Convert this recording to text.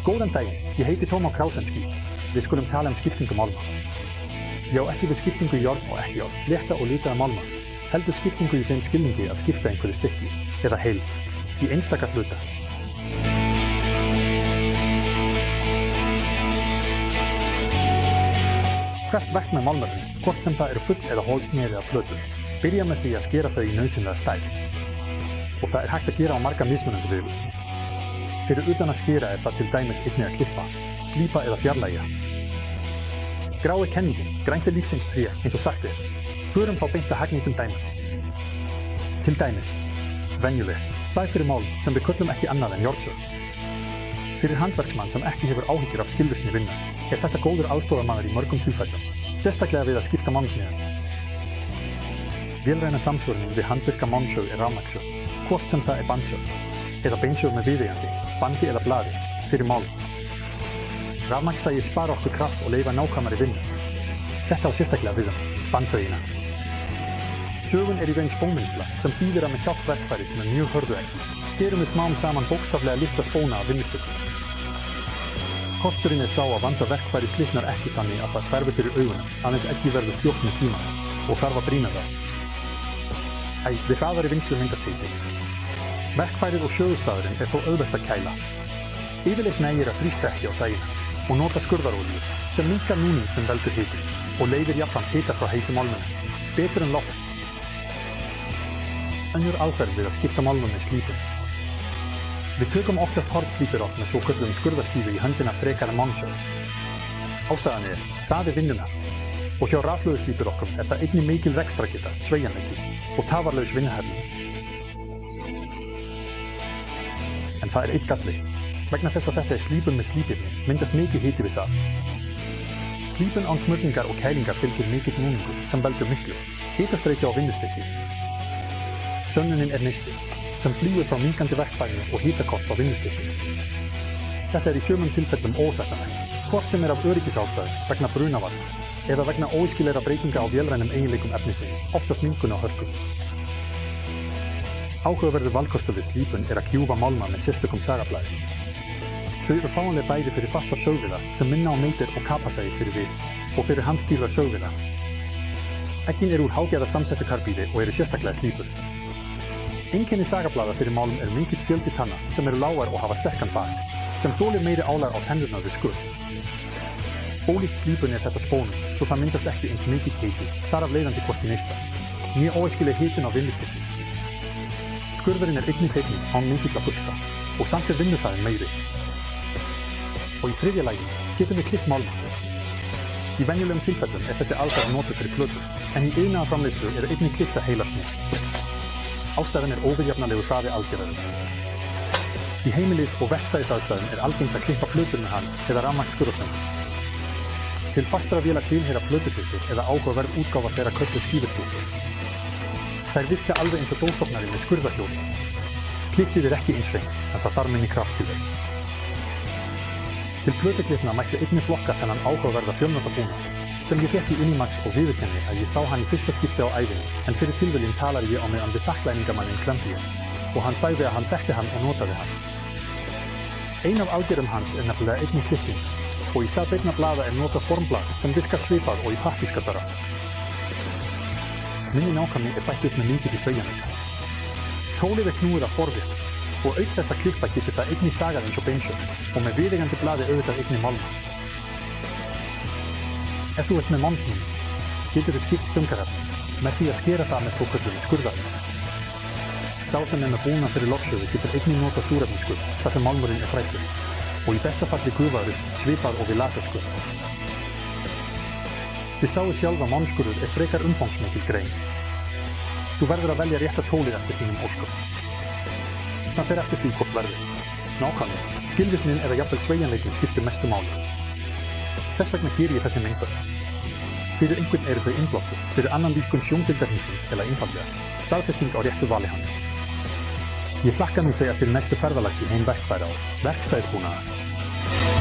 Góðan daginn, ég heiti Tómas Krásenski. Við skulum tala skiptingu málma. Já, ekki við skiptingu í járn og ekki járn, létta og litaða málma. Heldur skiptingu í þeim skilningi að skipta einhverju stykki, eða heild, í einstaka hluta. Hvert verk með málmurinn, hvort sem það eru full eða hólsnið eða plötur, byrja með því að skera þau í nauðsynlega stærð. Og það er hægt að gera á marga mismunandi vegu. Fyrir utan að skera er það til dæmis einnig að klippa, slípa eða fjarlægja. Grái kenningin, grænt er lífsins tré, eins og sagt er. Förum þá beint að hagnýtum dæmum. Til dæmis, venjuleg, sæfyrir mál sem við köllum ekki annað en járnsög. Fyrir handverksmann sem ekki hefur áhyggjur af skilvirkni vinnu, er þetta góður aðstoðarmaður í mörgum tilfellum, sérstaklega við að skipta málmsniðum. Vélræna samsvörunin við handvirka málmsög er rafmagnssög, hvort sem það er bandsög, eða beinsög með viðeigandi, bandi eða blaði, fyrir málm. Rafmagnssægir spara okkur kraft og leyfa nákvæmari vinnu. Þetta á sérstaklega við bandsögina. Sögun er í raun spónvinnsla sem þýðir að með hjálp verkfæris með mjög hörðu egg skerum við smám saman bókstaflega litla spóna af vinnustökkum. Kosturinn er sá að vanda verkfæri slitnar ekki þannig að það hverfi fyrir augunum, aðeins ekki verður sljótt með tíma og þarf að brýna það. Við hraðari vinnslu myndast hiti. Verkfærið og sögustafurinn er þó auðvelt að kæla. Yfirleitt nægir að þrýsta ekki á sægina og nota skurðarolíu sem minnkar núning sem veldur hiti og leiðir jafnframt hita frá heitu málmunum, betur en loft. Önnur aðferð við að skipta málmum er slípun. Við tökum oftast hornslípirokk með svokölluðum skurðaskífu í höndina frekar en málmsög. Ástæðan er hraði vinnunnar og hjá rafhlöðuslípirokkum er það einnig mikil rekstrargeta, sveigjanleiki og tafarlaus vinnuhefni. En það er einn galli. Vegna þess að þetta er slípun með slípirni myndast mikið hiti við það. Slípun án smurningar og kælingar fylgir mikill núningur sem veldur miklu, hitastreiki á vinnustykki. Sönnunin er neisti, sem flýgur frá minnkandi verkfæri og hitakopp á vinnustykki. Þetta er í sumum tilfellum óásættanlegt, hvort sem er af öryggisástæðum, vegna brunavarna, eða vegna óæskilegra breytinga á vélrænum eiginleikum efnisins, oftast minnkun á hörku. Áhugaverður valkostur við slípun er að kjúfa málma með sérstökum sagablaði. Þau eru fáanleg bæði fyrir fasta sögviða sem minna á meitir og kapasægi fyrir við og fyrir handstýrða sögviða. Eggin eru úr hágæða samsettu karbíði og eru sérstaklega slípur. Einkenni sagablaða fyrir málm er mikill fjöldi tanna sem eru lágar og hafa sterkan bak, sem þolir meiri álag á tennurnar við skurð. Ólíkt slípun er þetta spónum, svo það myndast ekki eins mikill hiti, þar af leiðandi hvorki neista, né óæskileg hitun á vinnustykki. Skurðurinn er einnig hreinni án mikilla bursta og samt er vinnufræðin meiri. Og í þriðja lagi getum við klippt málma. Í venjulegum tilfellum er þessi aðferð notuð fyrir plötur, en í iðnaðarframleiðslu er einnig klippta heilasnið. Ástæðan er óviðjafnanlegur hraði aðgerðarinnar. Í heimilis- og verkstæðisaðstæðum er algengt að klippa plötur með hann eða rafmagnsskurðarstöngur. Til fastra véla tilheyra plötuklippur eða áhugaverð útgáfa þeirra kölluð skífuklippur. Þær virka alveg eins og dósopnari með skurðarhjóli. Klippið er ekki eins hreint, en það þarf minni kraft til þess. Til plötuklippna mætti einnig flokka þennan áhugaverða fjölnotabúnað, sem ég fékk í Unimax og viðurkenni að ég sá hann í fyrsta skipti á ævinni, en fyrir tilviljun talaði ég á meðan við þakklæningamanninn Klempíu, og hann sagði að hann þekkti hann og notaði hann. Ein af aðgerðum hans er nefnilega einnig klipping, og í stað beinna blaða er notað formblað sem virkar svipað og í pappírskatara. Minni nákvæmni er bætt upp með mikilli sveigjanleika. Tólið er knúið af forvél og auk þess að klippa getur það einnig sagað eins og beinsög og með viðeigandi blaði auðvitað einnig málma. Ef þú ert með málmsnúning, getur þú skipt stöngarefni með því að skera það með svokölluðum skurðarefni. Sá sem er með búnað fyrir lofsögu getur einnig notað súrefnisskurð þar sem málmurinn er fræddur og í besta falli gufaður svipað og við laserskurð. Þið sáu sjálf að málmskurður er frekar umfangsmikil grein. Þú verður að velja rétta tólið eftir þínum óskum. Það fer eftir því hvort verður. Nákvæmlega, skilvirknin eða jafnvel sveigjanleikin skiptir mestu máli. Þess vegna geri ég þessi mengvörð. Fyrir einhvern eru þau innblástur, fyrir annan líkun sjóndeildarhringsins eða einfaldlega, staðfesting á réttu vali hans. Ég hlakka nú þegar til næstu ferðalags í heim verkfæra á verkstæðisbúnaðar.